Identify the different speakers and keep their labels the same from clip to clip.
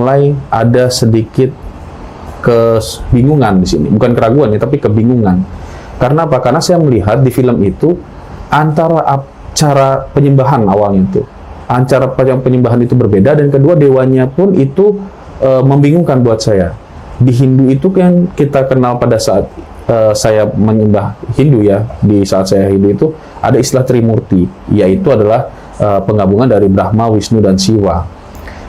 Speaker 1: mulai ada sedikit kebingungan di sini. Bukan keraguan ya, tapi kebingungan. Karena apa? Karena saya melihat di film itu antara cara penyembahan awalnya itu, antara penyembahan itu berbeda, dan kedua dewanya pun itu membingungkan buat saya. Di Hindu itu kan kita kenal pada saat saya menyembah Hindu ya, di saat saya Hindu itu ada istilah Trimurti, yaitu adalah penggabungan dari Brahma, Wisnu, dan Siwa.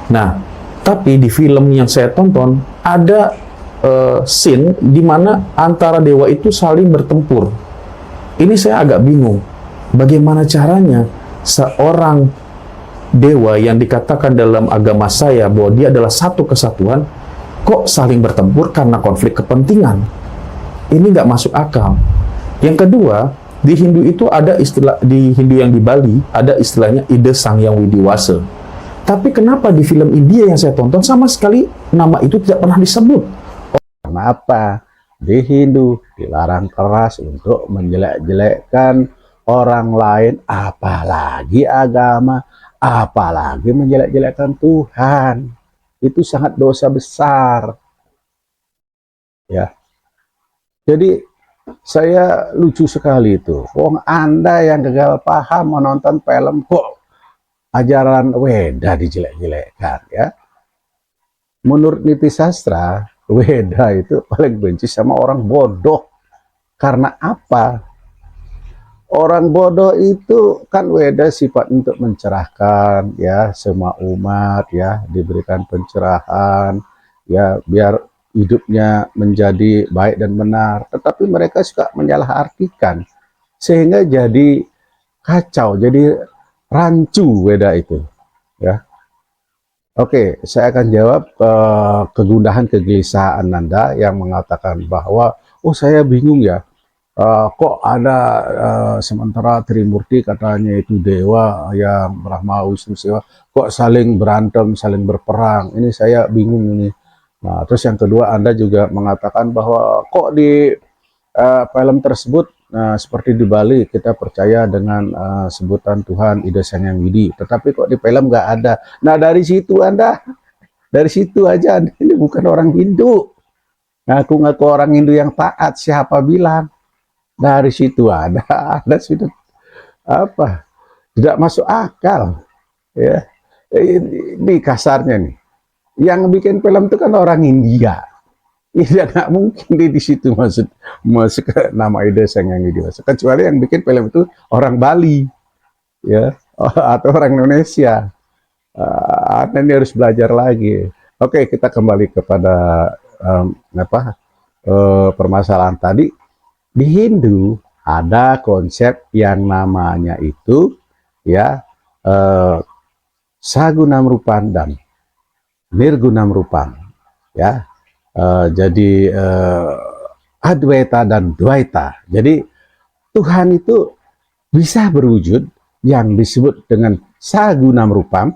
Speaker 1: Nah, tapi di film yang saya tonton ada scene di mana antara dewa itu saling bertempur. Ini saya agak bingung. Bagaimana caranya seorang dewa yang dikatakan dalam agama saya bahwa dia adalah satu kesatuan, kok saling bertempur karena konflik kepentingan? Ini nggak masuk akal. Yang kedua, di Hindu itu ada istilah, di Hindu yang di Bali ada istilahnya Ida Sangyang Widiwasa. Tapi kenapa di film India yang saya tonton sama sekali nama itu tidak pernah disebut?
Speaker 2: Kenapa di Hindu dilarang keras untuk menjelek-jelekkan orang lain, apalagi agama, apalagi menjelek-jelekkan Tuhan? Itu sangat dosa besar. Ya. Jadi saya lucu sekali itu. Wong Anda yang gagal paham menonton film kok ajaran Weda dijelek-jelekkan ya. Menurut niti sastra, Weda itu paling benci sama orang bodoh. Karena apa? Orang bodoh itu kan Weda sifat untuk mencerahkan ya semua umat ya, diberikan pencerahan ya biar hidupnya menjadi baik dan benar. Tetapi mereka suka menyalahartikan sehingga jadi kacau, jadi rancu Weda itu ya. Oke, saya akan jawab kegundahan kegelisahan Anda yang mengatakan bahwa oh saya bingung ya, kok ada sementara Trimurti katanya itu dewa yang Brahma, Wisnu, Siwa, kok saling berantem, saling berperang. Ini saya bingung ini. Nah, terus yang kedua Anda juga mengatakan bahwa kok di film tersebut seperti di Bali kita percaya dengan sebutan Tuhan Ida Sangyang Widi, tetapi kok di film nggak ada. Nah dari situ Anda, dari situ aja Anda ini bukan orang Hindu. Ngaku-ngaku orang Hindu yang taat, siapa bilang? Dari situ Anda sudah apa? Tidak masuk akal. Ya, ini kasarnya nih. Yang bikin film itu kan orang India. Ya nggak mungkin di situ masuk ke nama Ida Sangyang Widiwasa. Kecuali yang bikin film itu orang Bali, ya, atau orang Indonesia. Anda ini harus belajar lagi. Oke, kita kembali kepada permasalahan tadi. Di Hindu ada konsep yang namanya itu, ya, Sagunam Rupam dan Nirgunam Rupam, ya. Jadi Adwaita dan Dwaita. Jadi Tuhan itu bisa berwujud yang disebut dengan Sagunam Rupam,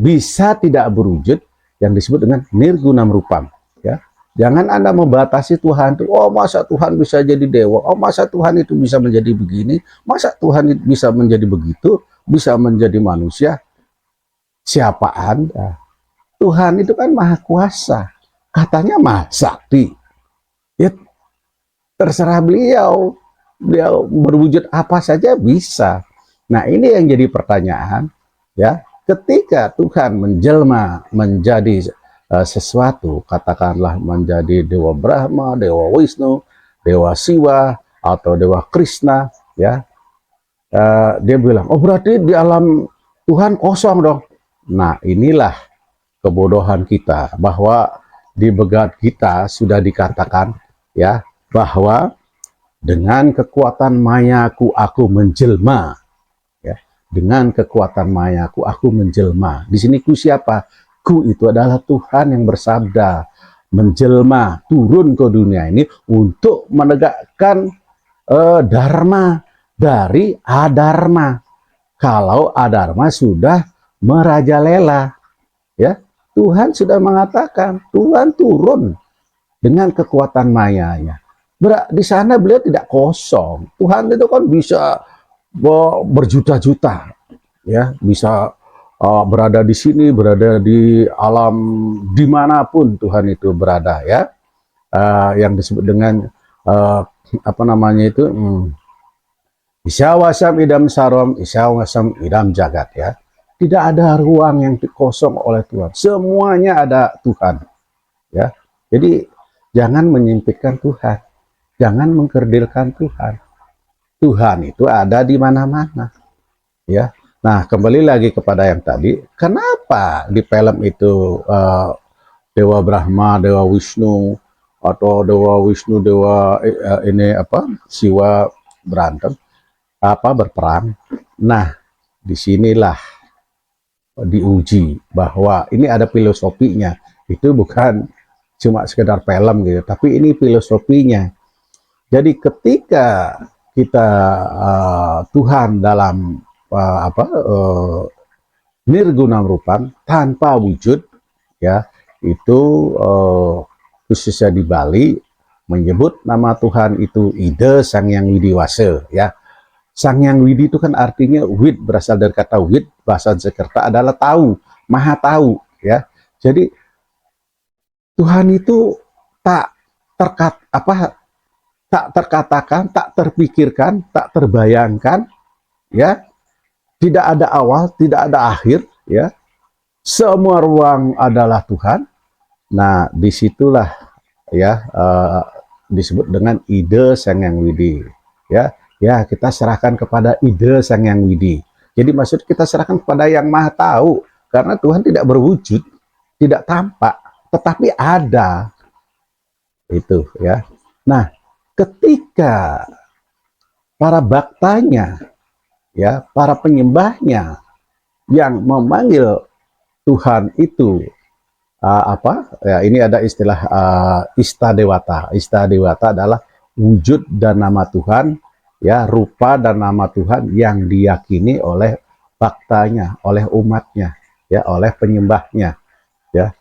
Speaker 2: bisa tidak berwujud yang disebut dengan Nirgunam Rupam. Ya, jangan Anda membatasi Tuhan itu. Oh masa Tuhan bisa jadi dewa? Oh masa Tuhan itu bisa menjadi begini? Masa Tuhan itu bisa menjadi begitu? Bisa menjadi manusia? Siapa Anda? Tuhan itu kan maha kuasa. Katanya maha sakti. Ya, terserah beliau. Beliau berwujud apa saja bisa. Nah, ini yang jadi pertanyaan, ya. Ketika Tuhan menjelma menjadi sesuatu, katakanlah menjadi Dewa Brahma, Dewa Wisnu, Dewa Siwa, atau Dewa Krishna, ya. Dia bilang, oh berarti di alam Tuhan kosong dong. Nah, inilah kebodohan kita, bahwa di Begad kita sudah dikatakan ya bahwa dengan kekuatan mayaku aku menjelma, ya, dengan kekuatan mayaku aku menjelma. Di sini ku siapa? Ku itu adalah Tuhan yang bersabda menjelma turun ke dunia ini untuk menegakkan dharma dari adharma. Kalau adharma sudah merajalela, ya, Tuhan sudah mengatakan, Tuhan turun dengan kekuatan mayanya. Di sana beliau tidak kosong. Tuhan itu kan bisa berjuta-juta, ya, bisa berada di sini, berada di alam dimanapun Tuhan itu berada, ya. Yang disebut dengan apa namanya itu, Isyawasam idam sarom, isyawasam idam jagat, ya. Tidak ada ruang yang kosong oleh Tuhan. Semuanya ada Tuhan, ya. Jadi jangan menyempitkan Tuhan, jangan mengkerdilkan Tuhan. Tuhan itu ada di mana-mana, ya. Nah, kembali lagi kepada yang tadi, kenapa di film itu Dewa Brahma, Dewa Wisnu, atau Dewa Wisnu, Dewa ini apa, Siwa berantem, berperang. Nah, disinilah diuji bahwa ini ada filosofinya. Itu bukan cuma sekedar film gitu, tapi ini filosofinya. Jadi ketika kita Tuhan dalam nirguna rupan, tanpa wujud, ya, itu khususnya di Bali menyebut nama Tuhan itu Ide Sang Hyang Widiwasa, ya. Sang Hyang Widi itu kan artinya wid, berasal dari kata wid, bahasa Sanskerta adalah tahu, maha tahu, ya. Jadi Tuhan itu tak terkatakan, tak terpikirkan, tak terbayangkan, ya. Tidak ada awal, tidak ada akhir, ya. Semua ruang adalah Tuhan. Nah, disitulah, ya, disebut dengan Ide Sang Hyang Widi, ya. Ya, kita serahkan kepada Ide Sang Hyang Widi. Jadi maksud kita serahkan kepada yang maha tahu, karena Tuhan tidak berwujud, tidak tampak, tetapi ada. Itu, ya. Nah, ketika para baktanya, ya, para penyembahnya yang memanggil Tuhan itu ya, ini ada istilah Istadewata. Istadewata adalah wujud dan nama Tuhan, ya, rupa dan nama Tuhan yang diyakini oleh baktanya, oleh umatnya, ya, oleh penyembahnya, ya.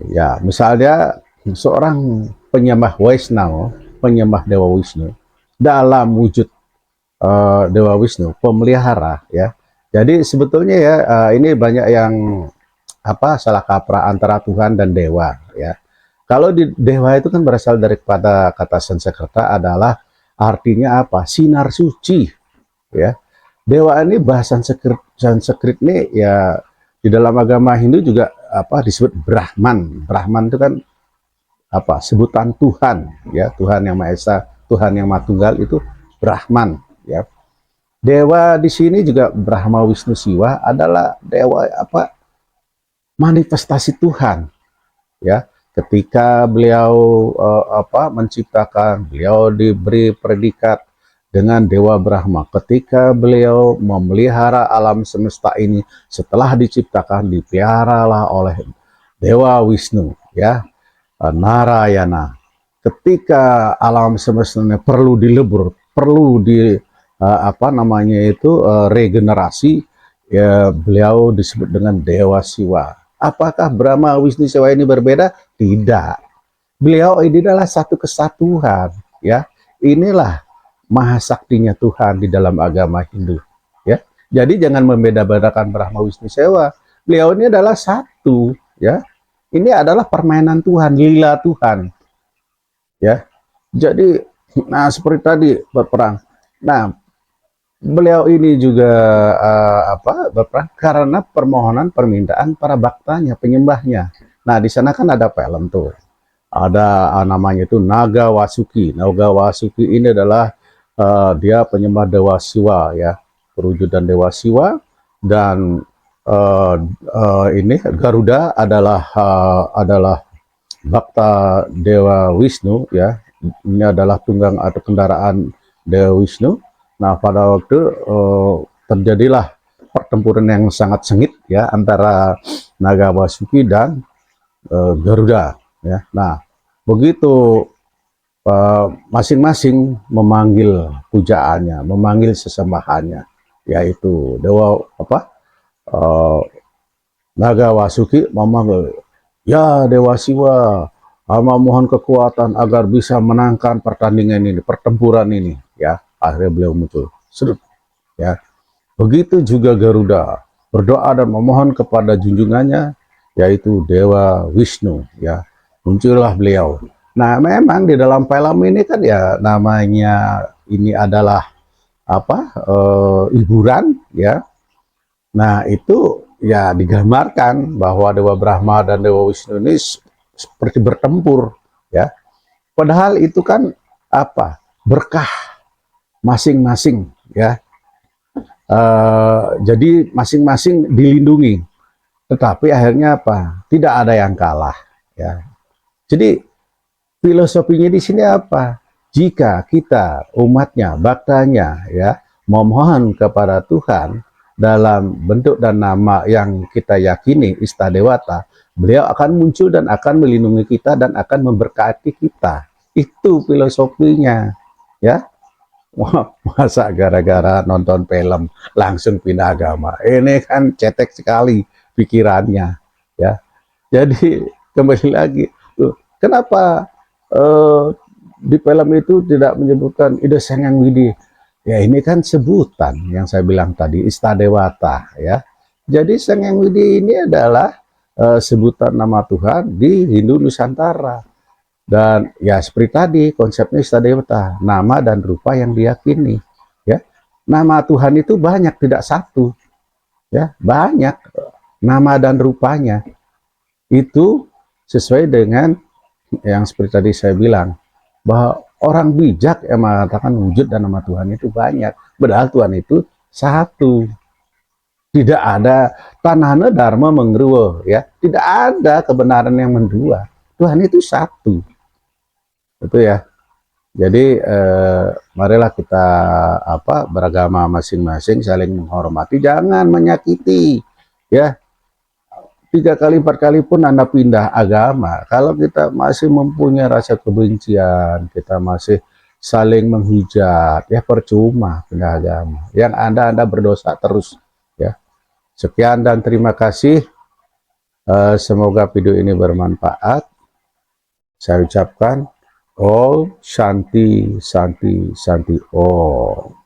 Speaker 2: Ya, misalnya seorang penyembah Waisnawa, penyembah Dewa Wisnu, dalam wujud Dewa Wisnu, pemelihara, ya. Jadi sebetulnya, ya, ini banyak yang salah kaprah antara Tuhan dan dewa, ya. Kalau di dewa itu kan berasal daripada kata Sanskerta adalah artinya apa? Sinar suci, ya. Dewa ini bahasa Sanskrit ini, ya, di dalam agama Hindu juga disebut Brahman. Brahman itu kan sebutan Tuhan, ya, Tuhan yang Maha Esa, Tuhan yang Maha Tunggal, itu Brahman, ya. Dewa di sini juga Brahma, Wisnu, Siwa adalah dewa manifestasi Tuhan, ya. Ketika beliau menciptakan, beliau diberi predikat dengan Dewa Brahma. Ketika beliau memelihara alam semesta ini, setelah diciptakan, dipeliharalah oleh Dewa Wisnu, ya, Narayana. Ketika alam semesta ini perlu dilebur, perlu regenerasi, ya, beliau disebut dengan Dewa Siwa. Apakah Brahma, Wisnu, Siwa ini berbeda? Tidak. Beliau ini adalah satu kesatuan, ya. Inilah maha saktinya Tuhan di dalam agama Hindu, ya. Jadi jangan membeda-bedakan Brahma, Wisnu, Siwa. Beliau ini adalah satu, ya. Ini adalah permainan Tuhan, lila Tuhan, ya. Jadi, nah, seperti tadi berperang. Nah, beliau ini juga berperang karena permohonan permintaan para baktanya, penyembahnya. Nah, di sana kan ada film tuh, ada namanya itu Naga Wasuki. Naga Wasuki ini adalah dia penyembah Dewa Siwa, ya, perwujudan Dewa Siwa. Dan ini Garuda adalah bakta Dewa Wisnu, ya. Ini adalah tunggang atau kendaraan Dewa Wisnu. Nah, pada waktu terjadilah pertempuran yang sangat sengit, ya, antara Naga Wasuki dan Garuda, ya. Nah, begitu masing-masing memanggil pujaannya, memanggil sesembahannya, yaitu Dewa Naga Wasuki memanggil, ya Dewa Siwa, hamba mohon kekuatan agar bisa menangkan pertandingan ini, pertempuran ini, ya. Akhirnya beliau muncul, sedut, ya. Begitu juga Garuda, berdoa dan memohon kepada junjungannya, yaitu Dewa Wisnu, ya. Muncullah beliau. Nah, memang di dalam film ini kan ya namanya ini adalah apa, hiburan, ya. Nah, itu ya digambarkan bahwa Dewa Brahma dan Dewa Wisnu ini seperti bertempur, ya. Padahal itu kan apa, berkah masing-masing, ya. Jadi masing-masing dilindungi, tetapi akhirnya apa? Tidak ada yang kalah, ya. Jadi filosofinya di sini apa? Jika kita umatnya, baktanya, ya, memohon kepada Tuhan dalam bentuk dan nama yang kita yakini Istadewata, beliau akan muncul dan akan melindungi kita dan akan memberkati kita. Itu filosofinya, ya. Wah, masa gara-gara nonton film langsung pindah agama? Ini kan cetek sekali pikirannya, ya. Jadi kembali lagi, kenapa di film itu tidak menyebutkan Ida Sengeng Widi? Ya, ini kan sebutan yang saya bilang tadi, Istadewata, ya. Jadi Sengeng Widi ini adalah sebutan nama Tuhan di Hindu Nusantara. Dan ya seperti tadi konsepnya Istadewata, nama dan rupa yang diyakini, ya. Nama Tuhan itu banyak, tidak satu, ya, banyak nama dan rupanya. Itu sesuai dengan yang seperti tadi saya bilang, bahwa orang bijak yang mengatakan wujud dan nama Tuhan itu banyak, padahal Tuhan itu satu. Tidak ada tanahna dharma mengruwo, ya, tidak ada kebenaran yang mendua. Tuhan itu satu, itu ya. Jadi marilah kita beragama masing-masing, saling menghormati, jangan menyakiti, ya. 3 kali 4 kali pun Anda pindah agama, kalau kita masih mempunyai rasa kebencian, kita masih saling menghujat, ya percuma pindah agama. Yang Anda berdosa terus, ya. Sekian dan terima kasih. Semoga video ini bermanfaat. Saya ucapkan Om Shanti Santi Santi Om.